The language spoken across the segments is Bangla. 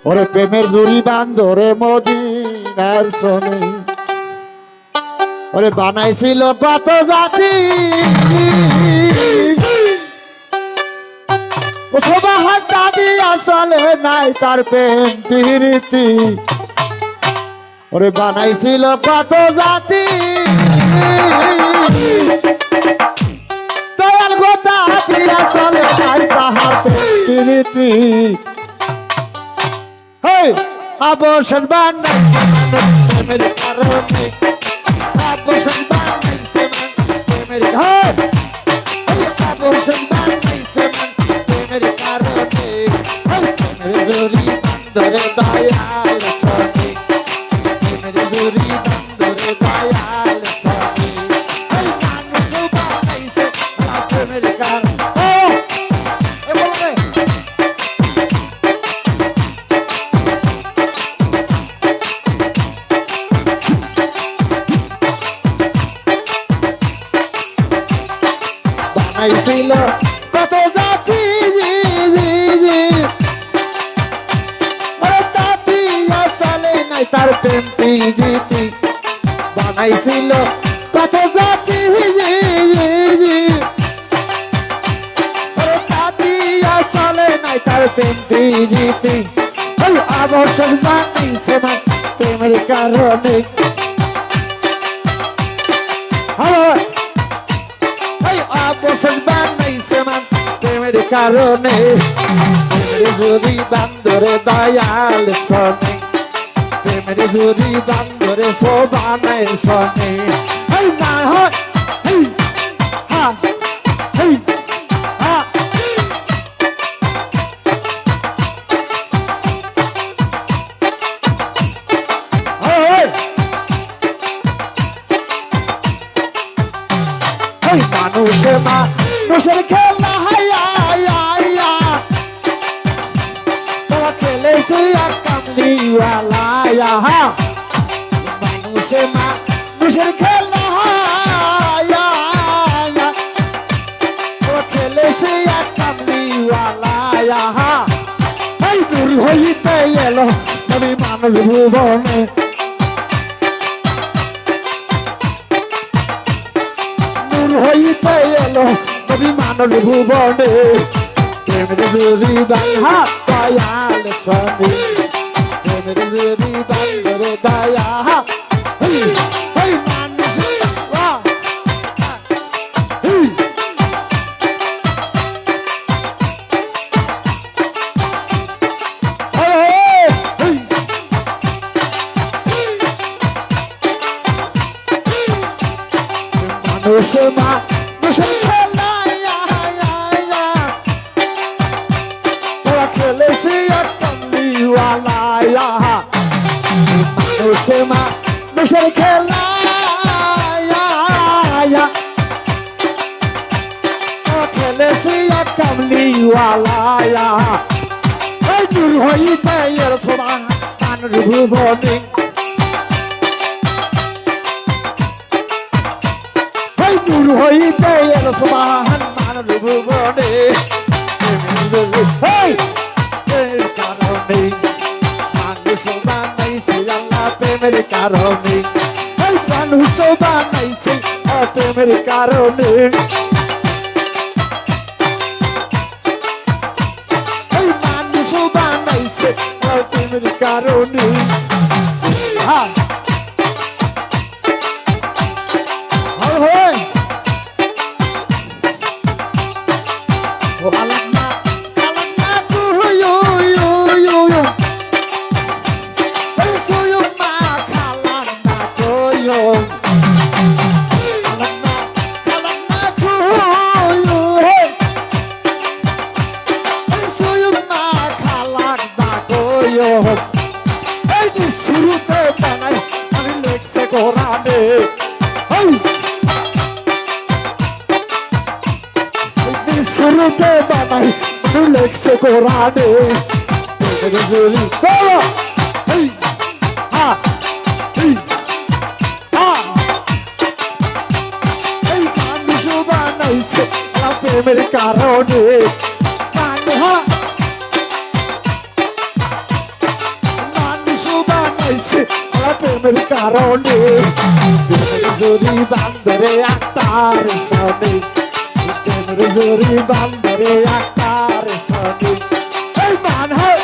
ওরে প্রেমের জুড়ি বান্ধরে মদিনার সনে ওরে বানাইছিল কত জাতি সবাহার দাদি আসলে নাই তার প্রেম প্রীতি ওরে বানাইছিল কত জাতি দয়াল গোটা দিয়া চলে নাই তাহার প্রেম প্রীতি আবর্ষণ বানাইছে প্রেমের কারণে আবর্ষণ বানাইছে প্রেমের আবর্ষণ বানাইছে প্রেমের কারণে প্রেমের জুড়ি বান্ধরে দয়াল সনে প্রেমের জুড়ি বান্ধরে দয়াল সনে মানুষ বানাইছে প্রেমের কারণে বানাইছিল কত জাতি জাতি চলে নাই তার প্রেম প্রীতি বানাইছিল কত জাতি জাতি চলে নাই তার প্রেম প্রীতি আবর্ষণ বানাইছে প্রেমের কারণে আবর্ষণ বানাইছে প্রেমের কারণে প্রেমের জুড়ি বান্ধরে দয়াল সনে প্রেমের জুড়ি বান্ধরে শোভানায় সনে না হয় মানুষের খেলা তোমার খেলেছে কামলিওয়ালা মানুষের খেলা তোমার খেলেছে কামলিওয়ালা দূর হইতে এলো আমি মানুষ ভুবনে হইতে এলো নবী মানব ভুবনে প্রেমের জুড়ি বাঁধা দয়াল সনে প্রেমের জুড়ি বান্ধরে দয়া মানুষের খেলা তোরা খেলেছি কামলিওয়ালা মানুষের খেলা খেলেছি কামলিওয়ালা দূর হইতে এর সমান মানুষ ভুবনে দূর হইতে এর সমান মানুষ ভুবনে কারণে মানুষ বানাইছে আল্লাহ প্রেমের কারণে মানুষ বানাইছে প্রেমের কারণে মানুষ বানাইছে প্রেমের কারণে শুরুতে বানাই আমি লেখছে কোরআনে শুরুতে বানাই আমি লেখছে কোরআনে বানাইছে প্রেমের কারণে কারণে জুরি বান্দরে আকার শোনে জুরি বান্দরে আকার শোনে এই মান হয়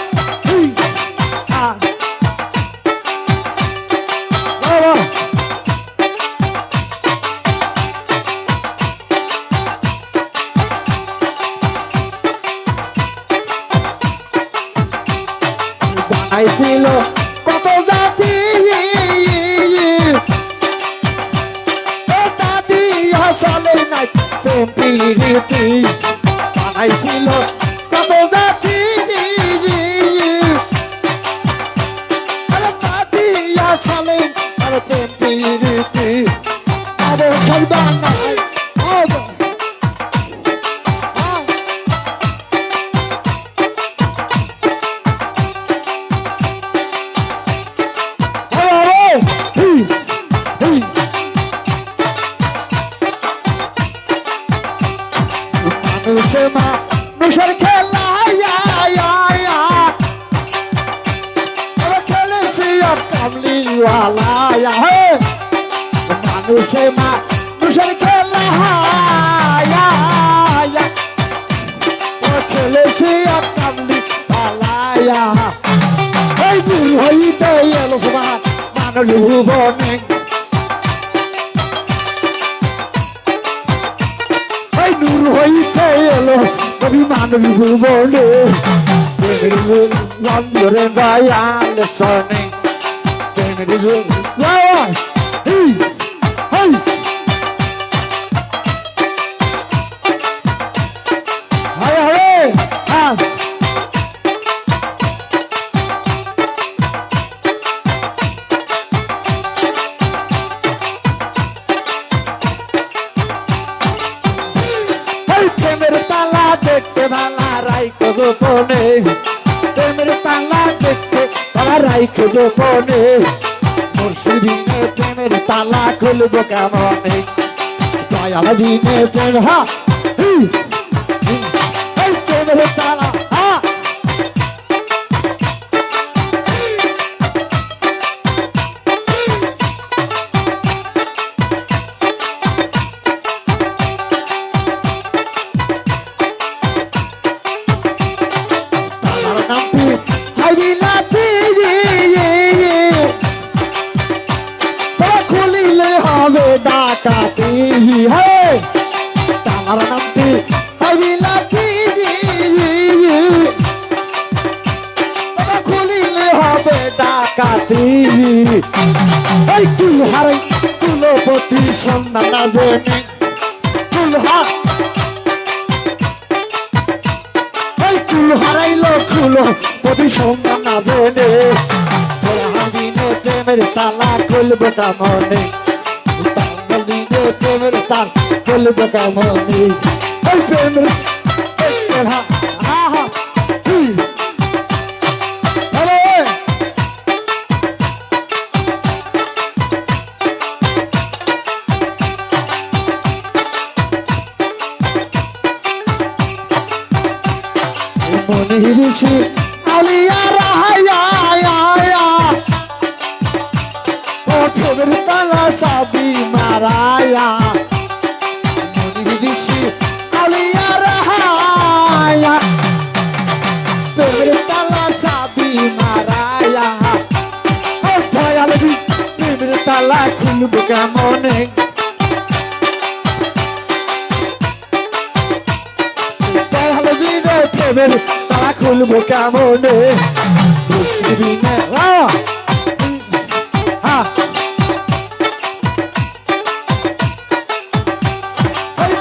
বানাইছিল কত জাতি দাদি চলে নাই প্রেম প্রীতি বানাইছিল কত জাতি দাদি চলে প্রেম প্রীতি আরে বানাই মানুষের খেলা খেলেছি কামলিওয়ালা মানুষের খেলা খেলেছি কামলিওয়ালা এই দূর হইতে এলো সবার মানুষ ভুবনে নূর হইতে এলো কবি মানব ভুবনে বন্ধরে দয়াল শোনে প্রেমের তালা দেখতে ভালা রাইখো গোপনে প্রেমের তালা দেখতে ভালা রাইখো গোপনে মুর্শিদিনে প্রেমের তালা খুলবো কেমনে দয়াল দিনে প্রেম প্রেমের তালা খুলিলে হবে ডাকাতি তালার নামটি হাবিলাতি খুলিলে হবে ডাকাতি এই কুল হারাই কুলপতি সন্ধান না জেনে কুল হারাইলো কুলপতি সন্ধান না জেনে দিনে প্রেমের তালা খুলবো কেমনে দিনে প্রেমের তাল খুলবো কেমনে ওই প্রেমের মনে ঋষি আলিয়া রাহায়া প্রেমের তালা সাবি মারায়া মনি ঋষি আলিয়া রাহায়া প্রেমের তালা সাবি মারায়া দয়াল প্রেমের তালা খুলবো কেমনে দয়াল দিনে প্রেমের তালা খুলবো কেমনে দিনে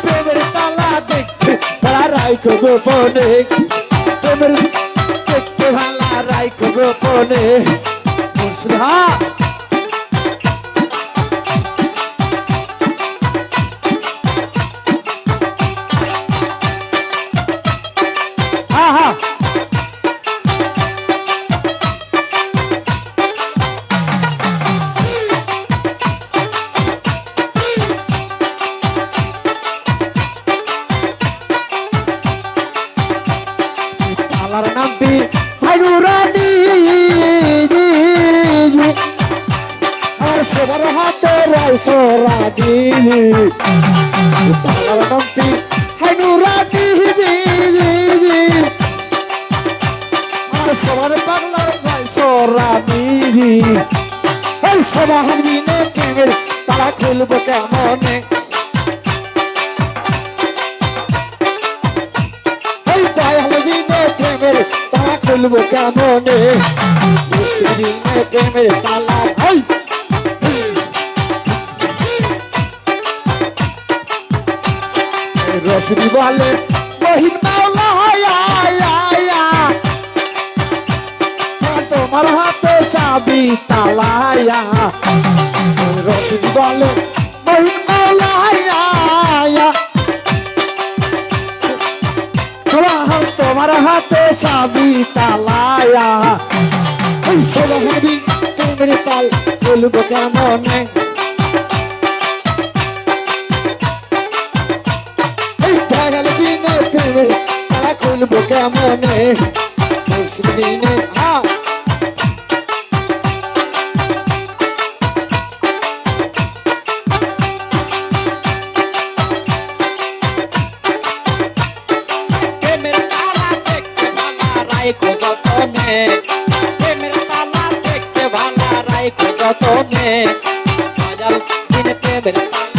প্রেমের তালা দেখতে ভালা রাইখো গোপনে প্রেমের দেখতে ভালা রাইখো গোপনে তালার নামটি ভাইনুরানি পাইছো রাজি তালার নামটি হানুরাটি আর সবার বাংলার পাইছো রাজি এই সবার দিনে প্রেমের তারা খুলবো কেমনে এই দয়াল দিনে প্রেমের তারা খুলবো কেমনে দিনে প্রেমের তালা এই রশিদি বলে বহিন মাওলা তোমার হাতে চাবি তালায়া রশিদি বলে বহিন মাওলা তোমার হাতে চাবি তালায়া এই সবাই প্রেমের তাল বলবো কেমনে তারা খুলবো কেমনে দিনে প্রেমের তালা দেখতে ভালা রাইখো যতনে প্রেমের তালা দেখতে ভালা রাইখো যতনে আজাল দিনে প্রেমের তালা